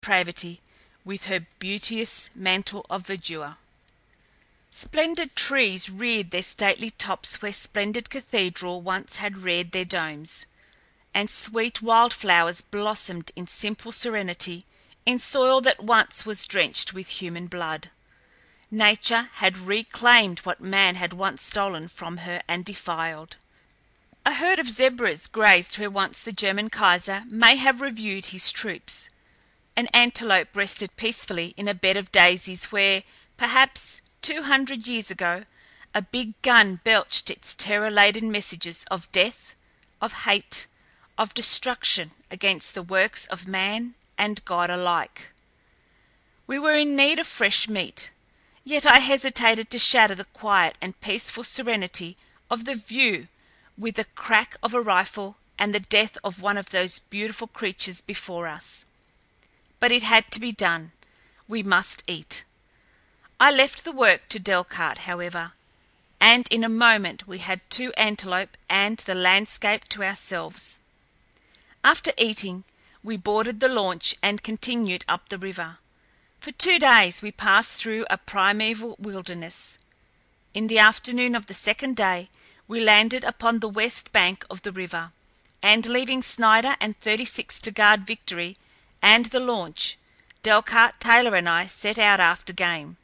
depravity with her beauteous mantle of verdure. Splendid trees reared their stately tops where splendid cathedrals once had reared their domes, and sweet wild flowers blossomed in simple serenity in soil that once was drenched with human blood. Nature had reclaimed what man had once stolen from her and defiled. A herd of zebras grazed where once the German Kaiser may have reviewed his troops. An antelope rested peacefully in a bed of daisies where, perhaps 200 years ago, a big gun belched its terror-laden messages of death, of hate, of destruction against the works of man and God alike. We were in need of fresh meat, yet I hesitated to shatter the quiet and peaceful serenity of the view with the crack of a rifle and the death of one of those beautiful creatures before us. But it had to be done. We must eat. I left the work to Delcarte, however, and in a moment we had 2 antelope and the landscape to ourselves. After eating, we boarded the launch and continued up the river. For 2 days we passed through a primeval wilderness. In the afternoon of the second day we landed upon the west bank of the river, and leaving Snider and 36 to guard Victory and the launch, Delcarte, Taylor, and I set out after game.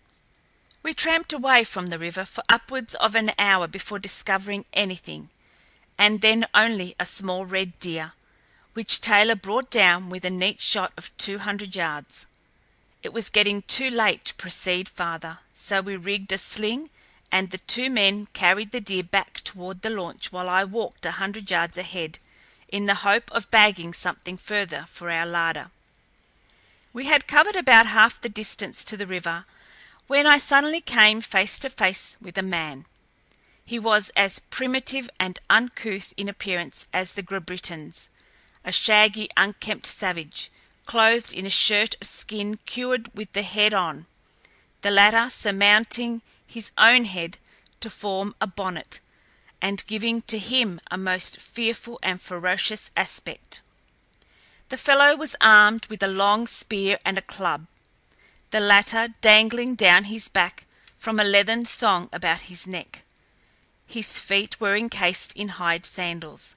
We tramped away from the river for upwards of an hour before discovering anything, and then only a small red deer, which Taylor brought down with a neat shot of 200 yards. It was getting too late to proceed farther, so we rigged a sling, and the 2 men carried the deer back toward the launch while I walked 100 yards ahead in the hope of bagging something further for our larder. We had covered about half the distance to the river when I suddenly came face to face with a man. He was as primitive and uncouth in appearance as the Grabritans, a shaggy, unkempt savage, clothed in a shirt of skin cured with the head on, the latter surmounting his own head to form a bonnet, and giving to him a most fearful and ferocious aspect. The fellow was armed with a long spear and a club, the latter dangling down his back from a leathern thong about his neck. His feet were encased in hide sandals.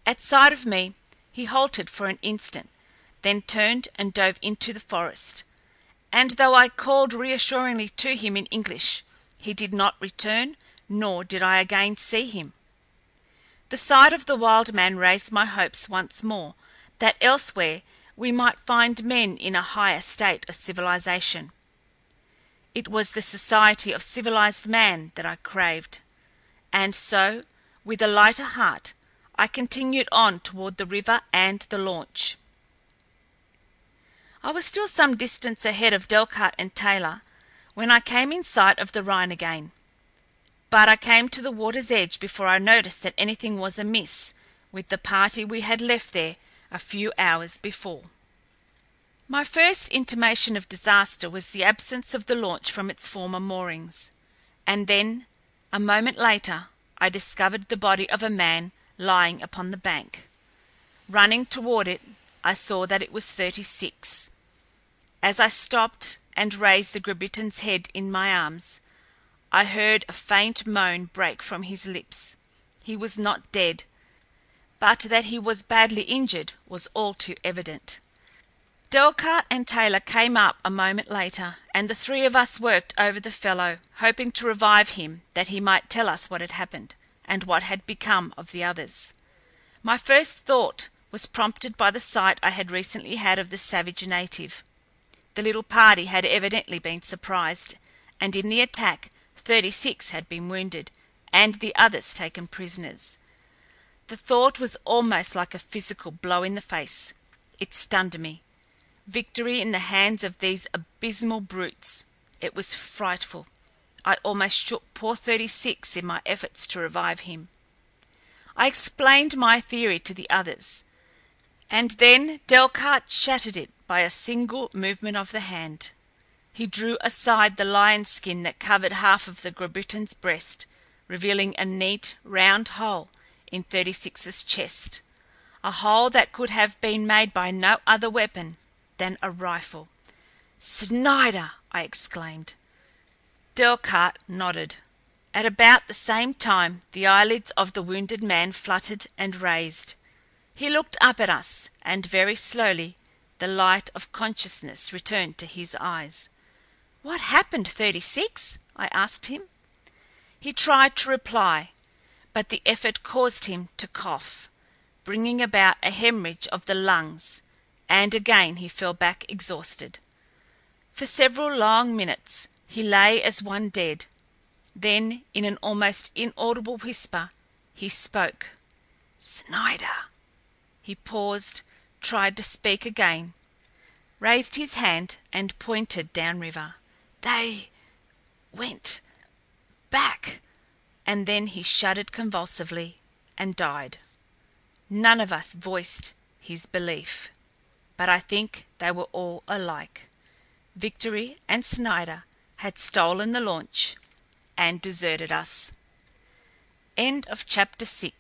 At sight of me, he halted for an instant, then turned and dove into the forest, and though I called reassuringly to him in English, he did not return, nor did I again see him. The sight of the wild man raised my hopes once more that elsewhere we might find men in a higher state of civilization. It was the society of civilized man that I craved, and so, with a lighter heart, I continued on toward the river and the launch. I was still some distance ahead of Delcarte and Taylor when I came in sight of the Rhine again, but I came to the water's edge before I noticed that anything was amiss with the party we had left there a few hours before. My first intimation of disaster was the absence of the launch from its former moorings, and then, a moment later, I discovered the body of a man lying upon the bank. Running toward it, I saw that it was 36. As I stopped and raised the Grabritin's head in my arms, I heard a faint moan break from his lips. He was not dead, but that he was badly injured was all too evident. Delcarte and Taylor came up a moment later, and the 3 of us worked over the fellow, hoping to revive him that he might tell us what had happened, and what had become of the others. My first thought was prompted by the sight I had recently had of the savage native. The little party had evidently been surprised, and in the attack 36 had been wounded, and the others taken prisoners. The thought was almost like a physical blow in the face. It stunned me. Victory in the hands of these abysmal brutes. It was frightful. I almost shook poor 36 in my efforts to revive him. I explained my theory to the others, and then Delcarte shattered it by a single movement of the hand. He drew aside the lion skin that covered half of the Grabritin's breast, revealing a neat, round hole in 36's chest, a hole that could have been made by no other weapon than a rifle. "Snider!" I exclaimed. Delcarte nodded. At about the same time the eyelids of the wounded man fluttered and raised. He looked up at us, and very slowly the light of consciousness returned to his eyes. "What happened, 36?" I asked him. He tried to reply, but the effort caused him to cough, bringing about a hemorrhage of the lungs, and again he fell back exhausted. For several long minutes he lay as one dead. Then, in an almost inaudible whisper, he spoke. "Snider!" He paused, tried to speak again, raised his hand, and pointed downriver. "They went back," and then he shuddered convulsively and died. None of us voiced his belief, but I think they were all alike. Victory and Snider had stolen the launch and deserted us. Chapter 7